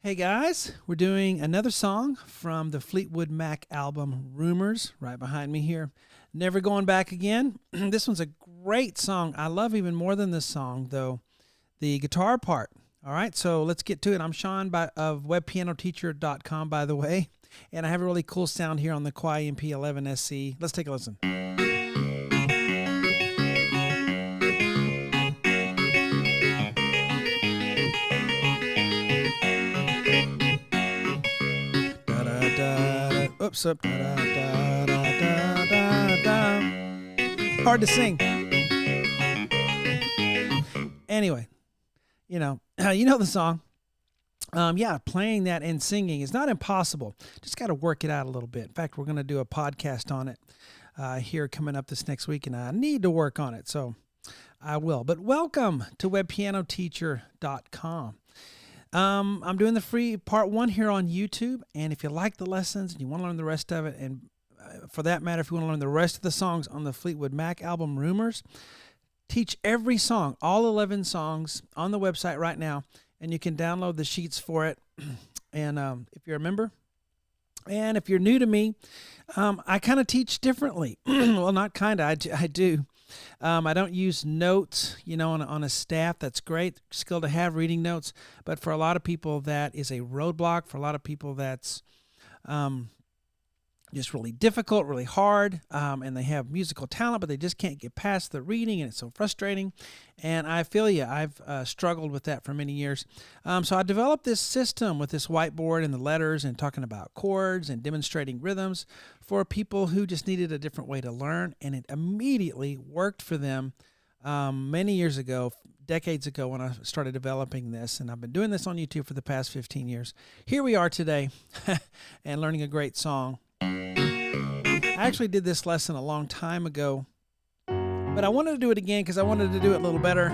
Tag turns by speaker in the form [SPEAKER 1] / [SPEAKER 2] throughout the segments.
[SPEAKER 1] Hey guys, we're doing another song from the Fleetwood Mac album Rumors, right behind me here. Never Going Back Again. This one's a great song. I love even more than this song, though, the guitar part. All right, so let's get to it. I'm Shawn of webpianoteacher.com, by the way, and I have a really cool sound here on the Kwai MP11 SC. Let's take a listen. Oops, up. Da, da, da, da, da. Hard to sing. Anyway, you know the song. Yeah, playing that and singing is not impossible. Just got to work it out a little bit. In fact, we're going to do a podcast on it here coming up this next week, and I need to work on it, so I will. But welcome to webpianoteacher.com. I'm doing the free part 1 here on YouTube, and if you like the lessons and you want to learn the rest of it, and for that matter, if you want to learn the rest of the songs on the Fleetwood Mac album Rumors, teach every song, all 11 songs, on the website right now, and you can download the sheets for it. And if you're a member, and if you're new to me, I kind of teach differently. Well, not kind of, I do. I don't use notes, on a staff. That's great skill to have, reading notes. But for a lot of people, that is a roadblock. For a lot of people, that's just really difficult, really hard. And they have musical talent, but they just can't get past the reading, and it's so frustrating. And I feel you. I've struggled with that for many years. So I developed this system with this whiteboard and the letters and talking about chords and demonstrating rhythms for people who just needed a different way to learn. And it immediately worked for them many years ago, decades ago, when I started developing this. And I've been doing this on YouTube for the past 15 years. Here we are today and learning a great song. I actually did this lesson a long time ago, but I wanted to do it again because I wanted to do it a little better.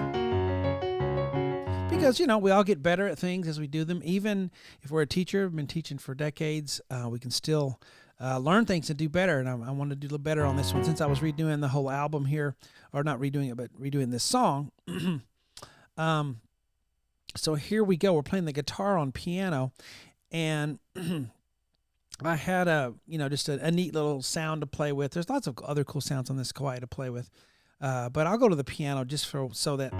[SPEAKER 1] Because, we all get better at things as we do them. Even if we're a teacher, I've been teaching for decades, we can still learn things and do better. And I want to do a little better on this one since I was redoing the whole album here, or not redoing it, but redoing this song. So here we go. We're playing the guitar on piano, and I had just a neat little sound to play with. There's lots of other cool sounds on this Kwai to play with. But I'll go to the piano just so that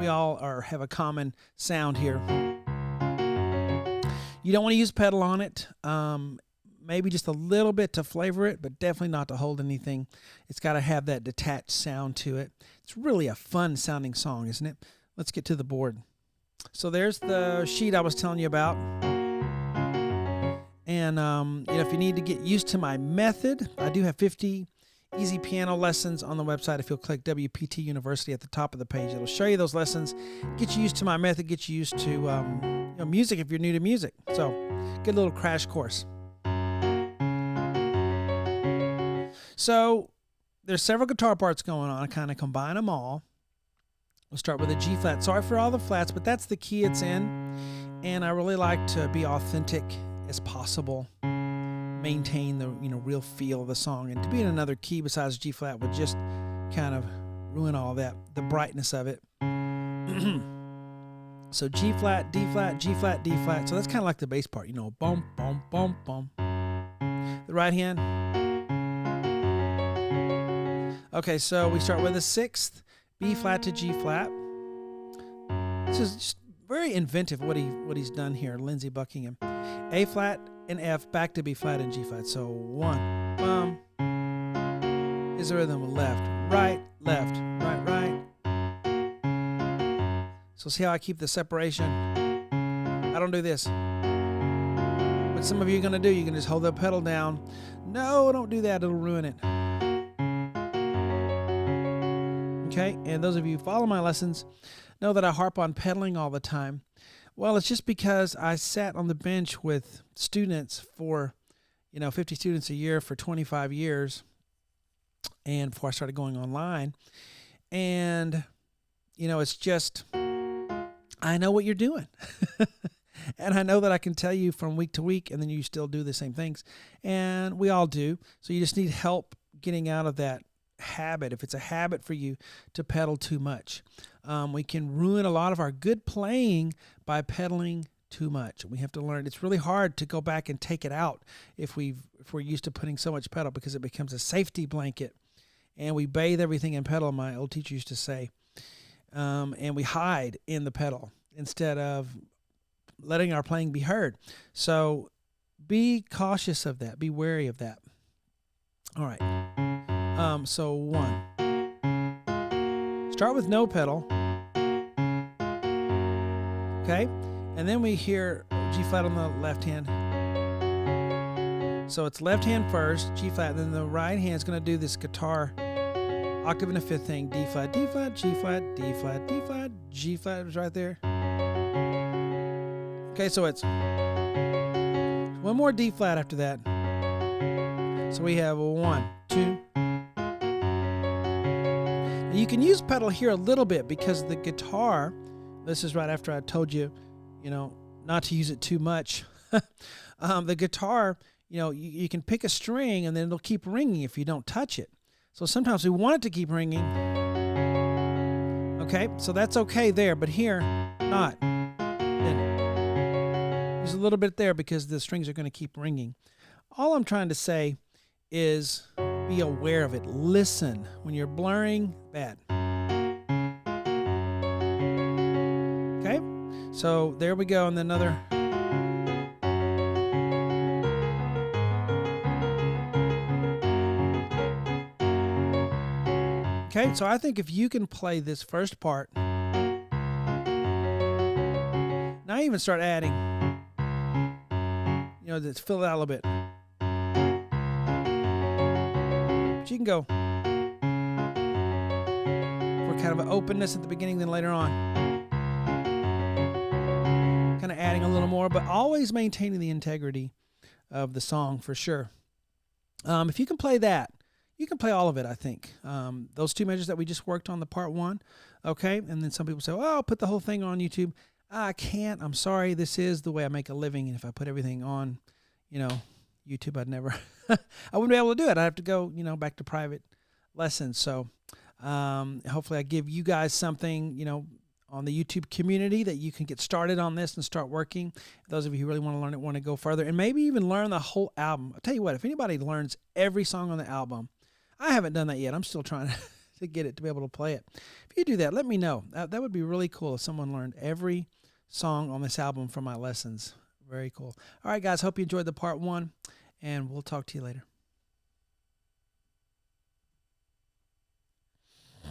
[SPEAKER 1] we all have a common sound here. You don't want to use pedal on it. Maybe just a little bit to flavor it, but definitely not to hold anything. It's got to have that detached sound to it. It's really a fun sounding song, isn't it? Let's get to the board. So there's the sheet I was telling you about. And, if you need to get used to my method, I do have 50 easy piano lessons on the website. If you'll click WPT University at the top of the page, it'll show you those lessons, get you used to my method, get you used to music if you're new to music. So, good little crash course. So, there's several guitar parts going on. I kind of combine them all. We'll start with a G flat. Sorry for all the flats, but that's the key it's in. And I really like to be authentic as possible, maintain the real feel of the song, and to be in another key besides G flat would just kind of ruin all that, the brightness of it. So G flat, D flat, G flat, D flat. So that's kind of like the bass part, bum bum bum bum. The right hand. Okay, so we start with a 6th, B flat to G flat. This is just very inventive what he's done here, Lindsey Buckingham. A flat and F, back to B flat and G flat. So 1, bum. Is the rhythm left, right, right. So see how I keep the separation? I don't do this. What some of you are going to do, you can just hold the pedal down. No, don't do that. It'll ruin it. Okay, and those of you who follow my lessons know that I harp on pedaling all the time. Well, it's just because I sat on the bench with students for, 50 students a year for 25 years, and before I started going online. And, it's just, I know what you're doing. And I know that I can tell you from week to week, and then you still do the same things. And we all do. So you just need help getting out of that habit. If it's a habit for you to pedal too much, we can ruin a lot of our good playing by pedaling too much. We have to learn. It's really hard to go back and take it out if we're used to putting so much pedal, because it becomes a safety blanket, and we bathe everything in pedal, my old teacher used to say, and we hide in the pedal instead of letting our playing be heard. So be cautious of that. Be wary of that. All right. So 1. Start with no pedal. Okay? And then we hear G flat on the left hand. So it's left hand first, G flat, then the right hand is going to do this guitar octave in the fifth thing. D flat, D flat, G flat, D flat, D flat, G flat is right there. Okay, so it's one more D flat after that. So we have 1, 2. Now you can use pedal here a little bit because the guitar, this is right after I told you, not to use it too much. The guitar, you can pick a string and then it'll keep ringing if you don't touch it. So sometimes we want it to keep ringing. Okay, so that's okay there, but here, not. Then use a little bit there because the strings are going to keep ringing. All I'm trying to say is be aware of it. Listen. When you're blurring, bad. Okay, so there we go, and then another. Okay, so I think if you can play this first part, now even start adding, let's fill it out a little bit. But you can go for kind of an openness at the beginning, then later on, kind of adding a little more, but always maintaining the integrity of the song for sure. If you can play that, you can play all of it, I think. Those 2 measures that we just worked on, the part 1, okay? And then some people say, I'll put the whole thing on YouTube. I can't. I'm sorry. This is the way I make a living. And if I put everything on, YouTube, I'd never, I wouldn't be able to do it. I'd have to go, back to private lessons. So hopefully I give you guys something, on the YouTube community that you can get started on this and start working. Those of you who really want to learn it, want to go further, and maybe even learn the whole album. I'll tell you what, if anybody learns every song on the album, I haven't done that yet. I'm still trying to get it to be able to play it. If you do that, let me know. That would be really cool if someone learned every song on this album from my lessons. Very cool. All right, guys, hope you enjoyed the part 1, and we'll talk to you later.